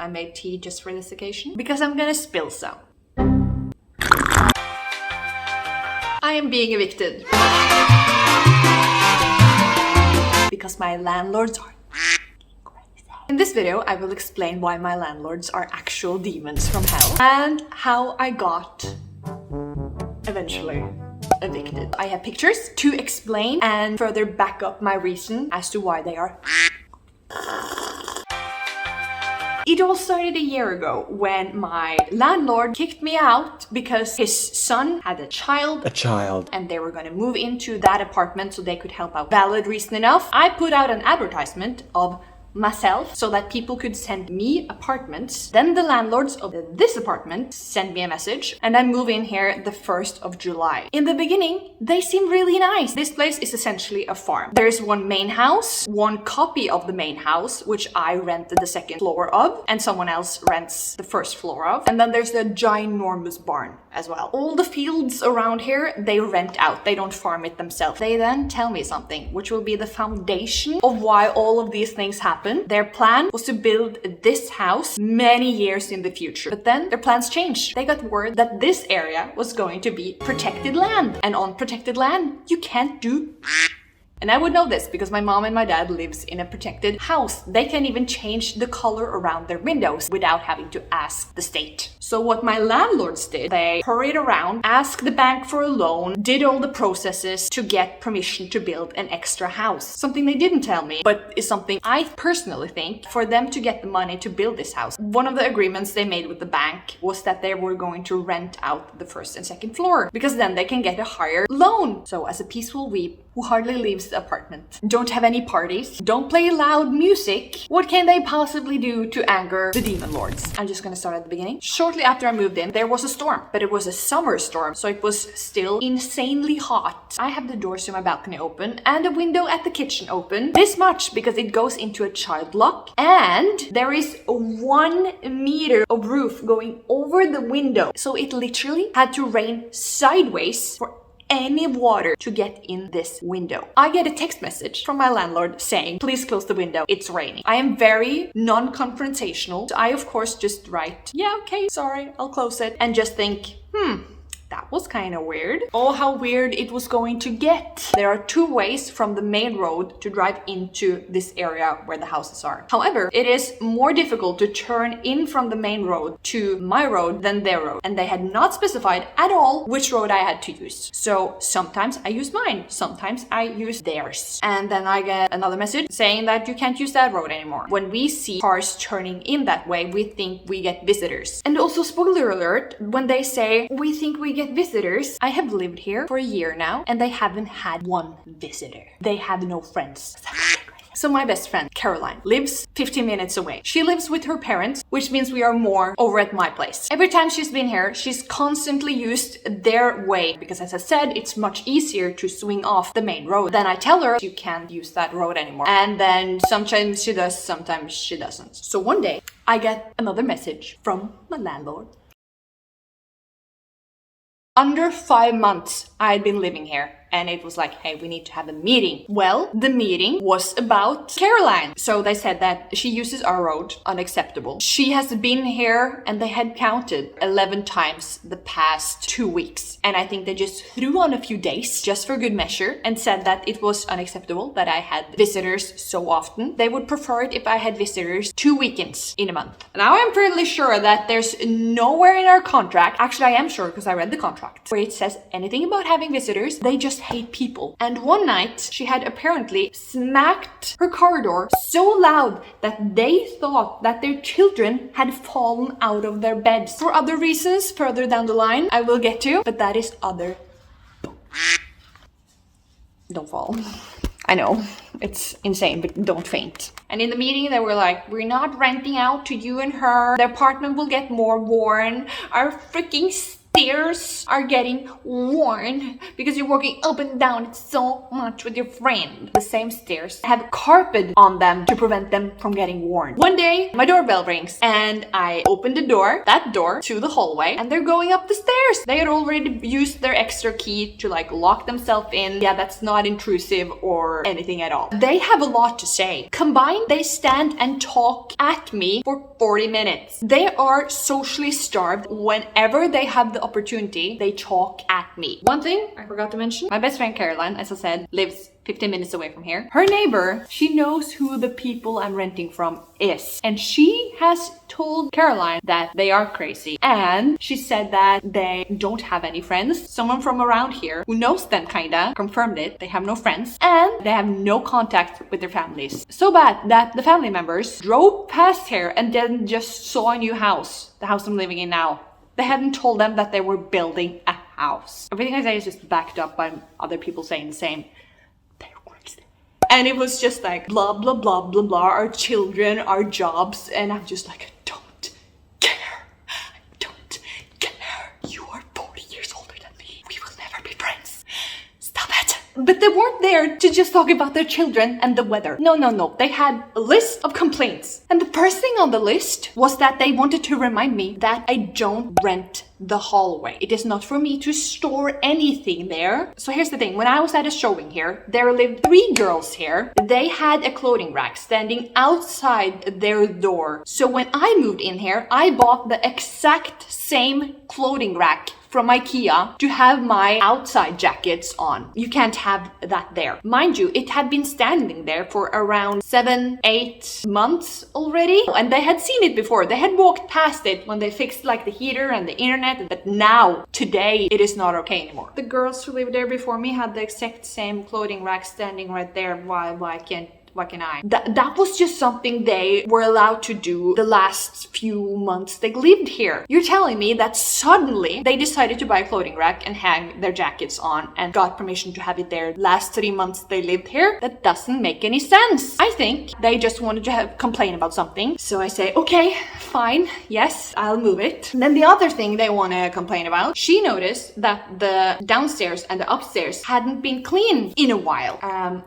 I made tea just for this occasion because I'm gonna spill some. I am being evicted. Because my landlords are crazy. In this video, I will explain why my landlords are actual demons from hell and how I got eventually evicted. I have pictures to explain and further back up my reason as to why they are. It all started a year ago when my landlord kicked me out because his son had a child. And they were going to move into that apartment so they could help out. Valid reason enough. I put out an advertisement of myself so that people could send me apartments. Then the landlords of this apartment send me a message and I move in here the 1st of July. In the beginning, they seem really nice. This place is essentially a farm. There's one main house, one copy of the main house, which I rented the 2nd floor of, and someone else rents the 1st floor of. And then there's the ginormous barn as well. All the fields around here, they rent out. They don't farm it themselves. They then tell me something, which will be the foundation of why all of these things happen. Their plan was to build this house many years in the future. But then their plans changed. They got word that this area was going to be protected land. And on protected land, you can't do. And I would know this because my mom and my dad lives in a protected house. They can even change the color around their windows without having to ask the state. So what my landlords did, they hurried around, asked the bank for a loan, did all the processes to get permission to build an extra house. Something they didn't tell me, but is something I personally think for them to get the money to build this house. One of the agreements they made with the bank was that they were going to rent out the 1st and 2nd floor because then they can get a higher loan. So as a peaceful weep who hardly leaves the apartment, don't have any parties, don't play loud music, what can they possibly do to anger the demon lords? I'm just gonna start at the beginning. Shortly after I moved in, there was a storm, but it was a summer storm, so it was still insanely hot. I have the doors to my balcony open and a window at the kitchen open. This much because it goes into a child lock, and there is 1 meter of roof going over the window. So it literally had to rain sideways for any water to get in this window. I get a text message from my landlord saying, please close the window, it's raining. I am very non-confrontational. So I of course just write, yeah, okay, sorry, I'll close it, and just think, that was kind of weird. Oh, how weird it was going to get. There are 2 ways from the main road to drive into this area where the houses are. However, it is more difficult to turn in from the main road to my road than their road. And they had not specified at all which road I had to use. So sometimes I use mine, sometimes I use theirs. And then I get another message saying that you can't use that road anymore. When we see cars turning in that way, we think we get visitors. And also, spoiler alert, when they say we think we get visitors, I have lived here for a year now and they haven't had 1 visitor. They have no friends. So my best friend, Caroline, lives 15 minutes away. She lives with her parents, which means we are more over at my place. Every time she's been here, she's constantly used their way because, as I said, it's much easier to swing off the main road. Then I tell her you can't use that road anymore. And then sometimes she does, sometimes she doesn't. So one day, I get another message from my landlord. Under 5 months I had been living here and it was like, hey, we need to have a meeting. Well, the meeting was about Caroline. So they said that she uses our road, unacceptable. She has been here and they had counted 11 times the past 2 weeks. And I think they just threw on a few days just for good measure and said that it was unacceptable that I had visitors so often. They would prefer it if I had visitors 2 weekends in a month. Now I'm fairly sure that there's nowhere in our contract, actually I am sure because I read the contract, where it says anything about having visitors. They just hate people. And one night she had apparently smacked her car door so loud that they thought that their children had fallen out of their beds. For other reasons further down the line I will get to, but that is other. Don't fall. I know, it's insane, but don't faint. And in the meeting they were like, we're not renting out to you and her. The apartment will get more worn. Our freaking stairs are getting worn because you're walking up and down so much with your friend. The same stairs have carpet on them to prevent them from getting worn. One day, my doorbell rings and I open that door to the hallway, and they're going up the stairs. They had already used their extra key to like lock themselves in. Yeah, that's not intrusive or anything at all. They have a lot to say. Combined, they stand and talk at me for 40 minutes. They are socially starved. Whenever they have the opportunity, they talk at me. One thing I forgot to mention, my best friend Caroline, as I said, lives 15 minutes away from here. Her neighbor, she knows who the people I'm renting from is. And she has told Caroline that they are crazy. And she said that they don't have any friends. Someone from around here who knows them kinda confirmed it. They have no friends. And they have no contact with their families. So bad that the family members drove past here and then just saw a new house. The house I'm living in now. They hadn't told them that they were building a house. Everything I say is just backed up by other people saying the same. And it was just like blah blah blah blah blah, our children, our jobs, and I'm just like, I don't care. You are 40 years older than me. We will never be friends. Stop it. But they weren't there to just talk about their children and the weather. No. They had a list of complaints. And the first thing on the list was that they wanted to remind me that I don't rent the hallway. It is not for me to store anything there. So here's the thing. When I was at a showing here, there lived 3 girls here. They had a clothing rack standing outside their door. So when I moved in here, I bought the exact same clothing rack from IKEA to have my outside jackets on. You can't have that there. Mind you, it had been standing there for around 7-8 months already. And they had seen it before. They had walked past it when they fixed like the heater and the internet. But now, today, it is not okay anymore. The girls who lived there before me had the exact same clothing rack standing right there. Why can I? That was just something they were allowed to do the last few months they lived here. You're telling me that suddenly they decided to buy a clothing rack and hang their jackets on and got permission to have it there last 3 months they lived here? That doesn't make any sense. I think they just wanted to complain about something. So I say, okay, fine. Yes, I'll move it. And then the other thing they want to complain about, she noticed that the downstairs and the upstairs hadn't been clean in a while.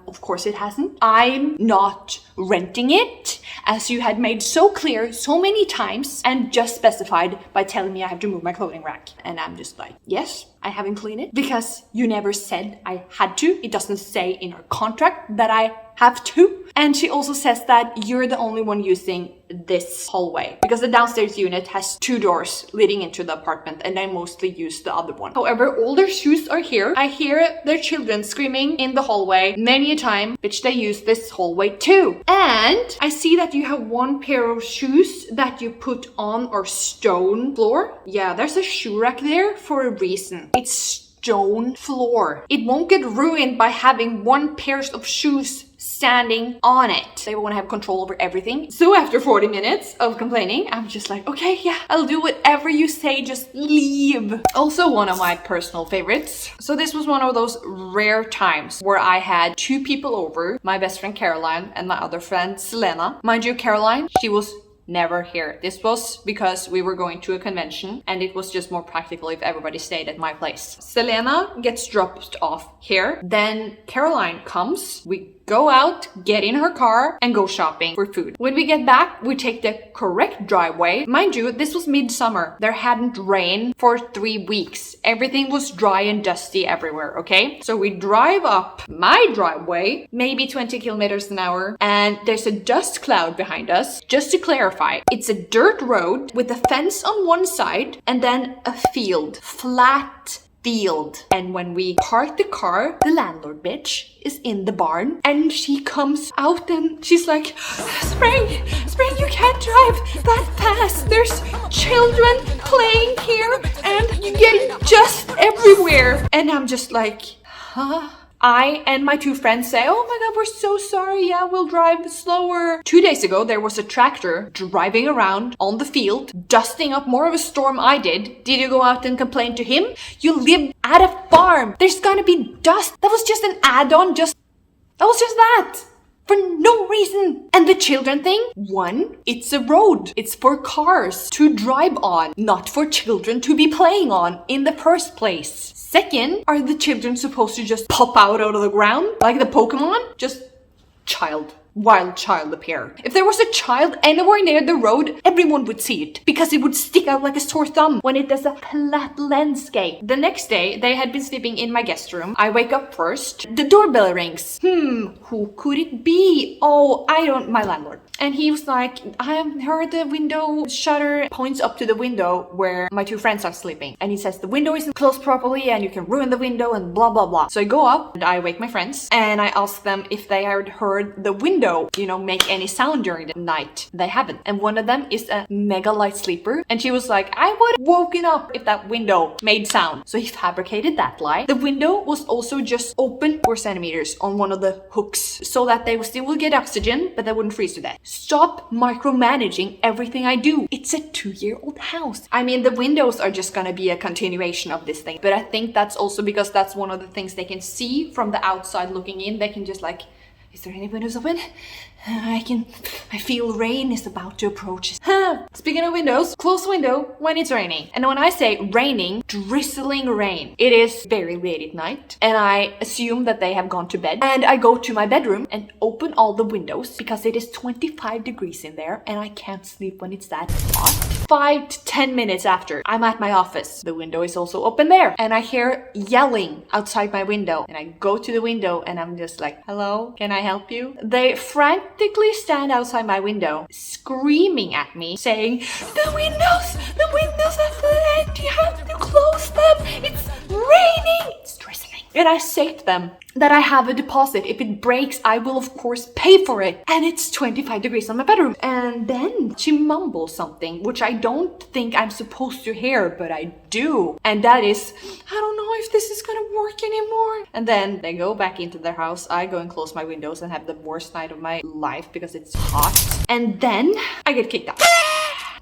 Of course it hasn't. I'm not renting it, as you had made so clear so many times and just specified by telling me I have to move my clothing rack. And I'm just like, yes, I haven't cleaned it because you never said I had to. It doesn't say in our contract that I have to. And she also says that you're the only one using this hallway because the downstairs unit has 2 doors leading into the apartment and I mostly use the other one. However, all their shoes are here. I hear their children screaming in the hallway many a time, which they use this hallway too. And I see that you have 1 pair of shoes that you put on our stone floor. Yeah, there's a shoe rack there for a reason. It's stone floor. It won't get ruined by having 1 pair of shoes standing on it. They want to have control over everything. So after 40 minutes of complaining, I'm just like, okay, yeah, I'll do whatever you say, just leave. Also one of my personal favorites. So this was one of those rare times where I had 2 people over, my best friend Caroline and my other friend Selena. Mind you, Caroline, she was never here. This was because we were going to a convention and it was just more practical if everybody stayed at my place. Selena gets dropped off here. Then Caroline comes. We go out, get in her car, and go shopping for food. When we get back, we take the correct driveway. Mind you, this was midsummer. There hadn't rained for 3 weeks. Everything was dry and dusty everywhere, okay? So we drive up my driveway, maybe 20 kilometers an hour, and there's a dust cloud behind us. Just to clarify, it's a dirt road with a fence on one side and then a field, flat field. And when we park the car, the landlord bitch is in the barn and she comes out and she's like, Spring, you can't drive that fast. There's children playing here and you're getting dust everywhere. And I'm just like, huh? I and my 2 friends say, oh my god, we're so sorry. Yeah, we'll drive slower. 2 days ago, there was a tractor driving around on the field, dusting up more of a storm I did. Did you go out and complain to him? You live at a farm. There's gonna be dust. That was just an add-on. That was just that. for no reason. And the children thing, one, it's a road. It's for cars to drive on, not for children to be playing on in the first place. Second, are the children supposed to just pop out of the ground like the Pokemon? Just wild child appear. If there was a child anywhere near the road, everyone would see it because it would stick out like a sore thumb when it does a flat landscape. The next day, they had been sleeping in my guest room. I wake up first. The doorbell rings. Who could it be? Oh, my landlord. And he was like, I heard the window shutter, points up to the window where my two friends are sleeping. And he says the window isn't closed properly and you can ruin the window and blah, blah, blah. So I go up and I wake my friends and I ask them if they had heard the window, make any sound during the night. They haven't. And one of them is a mega light sleeper. And she was like, I would have woken up if that window made sound. So he fabricated that lie. The window was also just open 4 centimeters on one of the hooks so that they still would get oxygen, but they wouldn't freeze to death. Stop micromanaging everything I do. It's a 2-year-old house. I mean, the windows are just gonna be a continuation of this thing. But I think that's also because that's one of the things they can see from the outside looking in. They can just like, is there any windows open? I feel rain is about to approach. Speaking of windows, close window when it's raining. And when I say raining, drizzling rain, it is very late at night. And I assume that they have gone to bed. And I go to my bedroom and open all the windows because it is 25 degrees in there and I can't sleep when it's that hot. 5 to 10 minutes after, I'm at my office. The window is also open there. And I hear yelling outside my window. And I go to the window and I'm just like, hello, can I help you? They frantically stand outside my window, screaming at me, saying, the windows are full, you have to close them. It's raining. It's drizzling. And I say to them that I have a deposit. If it breaks, I will of course pay for it. And it's 25 degrees on my bedroom. And then she mumbles something, which I don't think I'm supposed to hear, but I do. And that is, I don't know if this is gonna work anymore. And then they go back into their house. I go and close my windows and have the worst night of my life because it's hot. And then I get kicked out.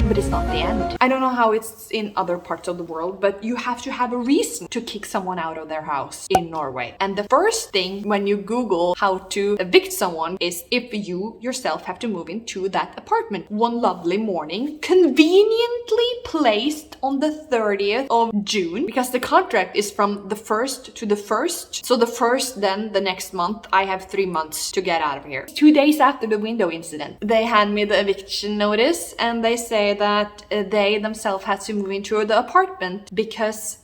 But it's not the end. I don't know how it's in other parts of the world, but you have to have a reason to kick someone out of their house in Norway. And the first thing when you Google how to evict someone is if you yourself have to move into that apartment. One lovely morning, conveniently placed on the 30th of June, because the contract is from the 1st to the 1st. So the 1st, then the next month, I have 3 months to get out of here. 2 days after the window incident, they hand me the eviction notice and they say that they themselves had to move into the apartment because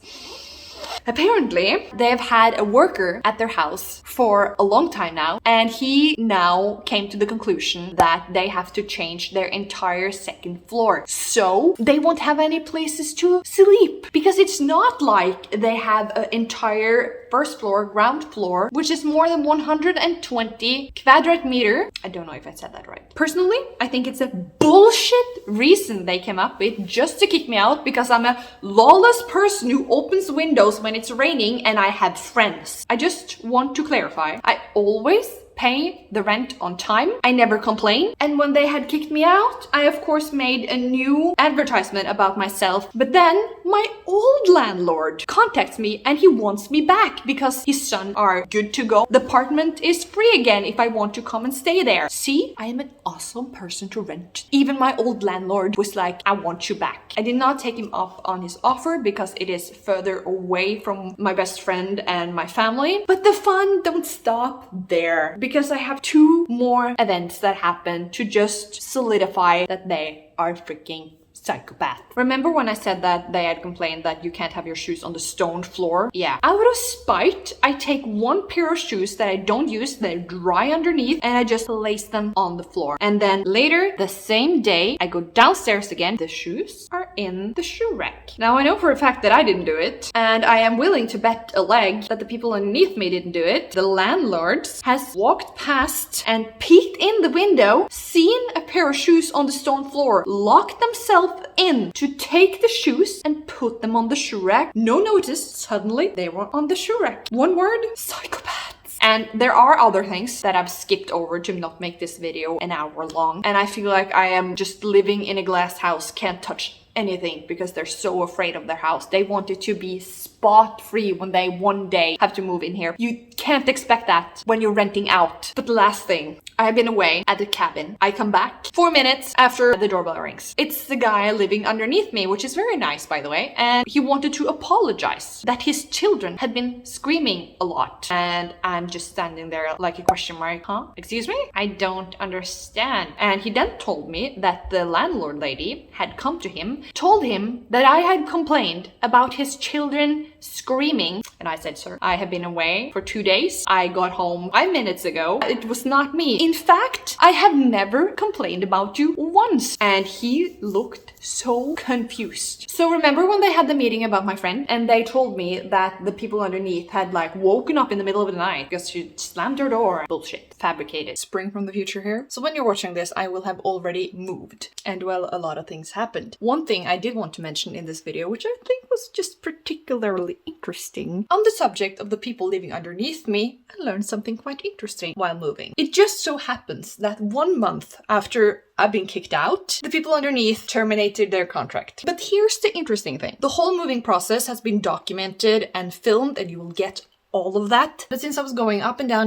apparently they've had a worker at their house for a long time now, and he now came to the conclusion that they have to change their entire 2nd floor. So they won't have any places to sleep because it's not like they have an entire 1st floor, ground floor, which is more than 120 quadrat meter. I don't know if I said that right. Personally, I think it's a bullshit reason they came up with just to kick me out because I'm a lawless person who opens windows when it's raining and I have friends. I just want to clarify. I always pay the rent on time. I never complain. And when they had kicked me out, I of course made a new advertisement about myself. But then my old landlord contacts me and he wants me back because his son are good to go. The apartment is free again if I want to come and stay there. See, I am an awesome person to rent. Even my old landlord was like, I want you back. I did not take him up on his offer because it is further away from my best friend and my family. But the fun don't stop there, because I have 2 more events that happen to just solidify that they are freaking psychopath. Remember when I said that they had complained that you can't have your shoes on the stone floor? Yeah. Out of spite, I take 1 pair of shoes that I don't use, they're dry underneath, and I just place them on the floor. And then later, the same day, I go downstairs again. The shoes are in the shoe rack. Now I know for a fact that I didn't do it, and I am willing to bet a leg that the people underneath me didn't do it. The landlords has walked past and peeked in the window, seen a pair of shoes on the stone floor, locked themselves in to take the shoes and put them on the shoe rack. No notice, suddenly they were on the shoe rack. One word, psychopaths. And there are other things that I've skipped over to not make this video an hour long. And I feel like I am just living in a glass house, can't touch anything because they're so afraid of their house. They want it to be spot free when they one day have to move in here. You can't expect that when you're renting out. But the last thing, I have been away at the cabin. I come back 4 minutes after the doorbell rings. It's the guy living underneath me, which is very nice, by the way. And he wanted to apologize that his children had been screaming a lot. And I'm just standing there like a question mark. Huh? Excuse me? I don't understand. And he then told me that the landlord lady had come to him, told him that I had complained about his children screaming. And I said, sir, I have been away for 2 days. I got home 5 minutes ago. It was not me. In fact, I have never complained about you once. And he looked so confused. So remember when they had the meeting about my friend and they told me that the people underneath had like woken up in the middle of the night because she slammed her door? Bullshit. Fabricated. Spring from the future here. So when you're watching this, I will have already moved. And well, a lot of things happened. One thing I did want to mention in this video, which I think was just particularly interesting, on the subject of the people living underneath me, I learned something quite interesting while moving. It just so happens that 1 month after I've been kicked out, the people underneath terminated their contract. But here's the interesting thing. The whole moving process has been documented and filmed, and you will get all of that. But since I was going up and down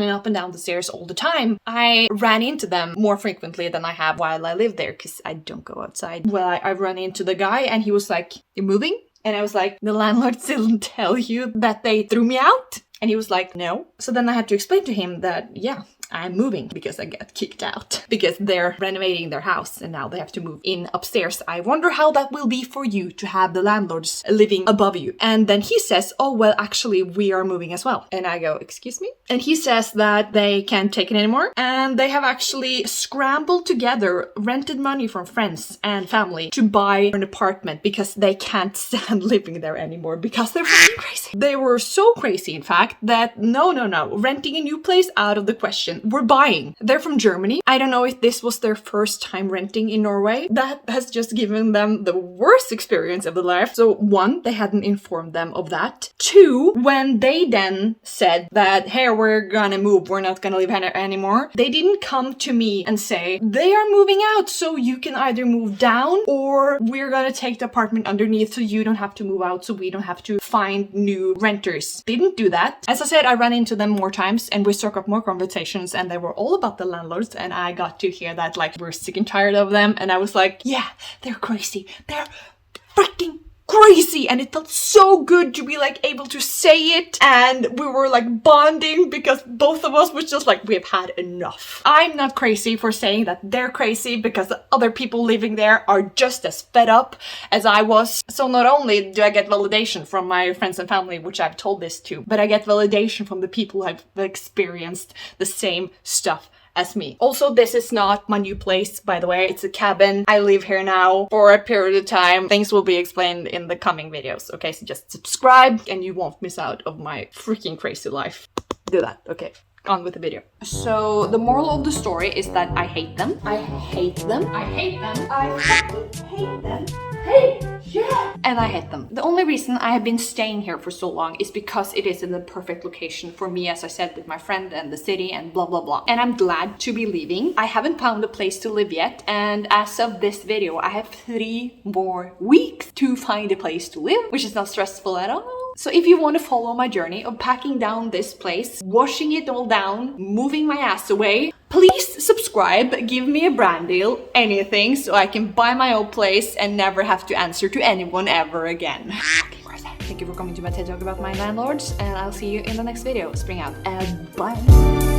the stairs all the time, I ran into them more frequently than I have while I lived there, because I don't go outside. Well, I ran into the guy and he was like, "You're moving?" And I was like, "The landlord didn't tell you that they threw me out?" And he was like, "No." So then I had to explain to him that, yeah, I'm moving because I got kicked out because they're renovating their house and now they have to move in upstairs. I wonder how that will be for you to have the landlords living above you. And then he says, "Oh, well, actually, we are moving as well." And I go, "Excuse me?" And he says that they can't take it anymore. And they have actually scrambled together, rented money from friends and family to buy an apartment because they can't stand living there anymore because they're fucking crazy. They were so crazy, in fact, that no, renting a new place out of the question. We're buying. They're from Germany. I don't know if this was their first time renting in Norway. That has just given them the worst experience of their life. So 1, they hadn't informed them of that. 2, when they then said that, "Hey, we're gonna move, we're not gonna live here anymore," they didn't come to me and say, "They are moving out, so you can either move down or we're gonna take the apartment underneath so you don't have to move out, so we don't have to find new renters." They didn't do that. As I said, I ran into them more times and we struck up more conversations, and they were all about the landlords, and I got to hear that like we're sick and tired of them, and I was like, yeah, they're crazy. They're freaking crazy. And it felt so good to be like able to say it, and we were like bonding because both of us was just like, we've had enough. I'm not crazy for saying that they're crazy because the other people living there are just as fed up as I was. So not only do I get validation from my friends and family, which I've told this to, but I get validation from the people who have experienced the same stuff as me. Also, this is not my new place, by the way. It's a cabin. I live here now for a period of time. Things will be explained in the coming videos, okay? So just subscribe and you won't miss out of my freaking crazy life. Do that, okay? On with the video. So the moral of the story is that I hate them. I hate them. I hate them. I fucking hate them. Hey, yeah. And I hate them. The only reason I have been staying here for so long is because it is in the perfect location for me, as I said, with my friend and the city and blah, blah, blah. And I'm glad to be leaving. I haven't found a place to live yet. And as of this video, I have 3 more weeks to find a place to live, which is not stressful at all. So if you want to follow my journey of packing down this place, washing it all down, moving my ass away, please subscribe, give me a brand deal, anything, so I can buy my own place and never have to answer to anyone ever again. Thank you for coming to my TED Talk about my landlords, and I'll see you in the next video. Spring out and bye.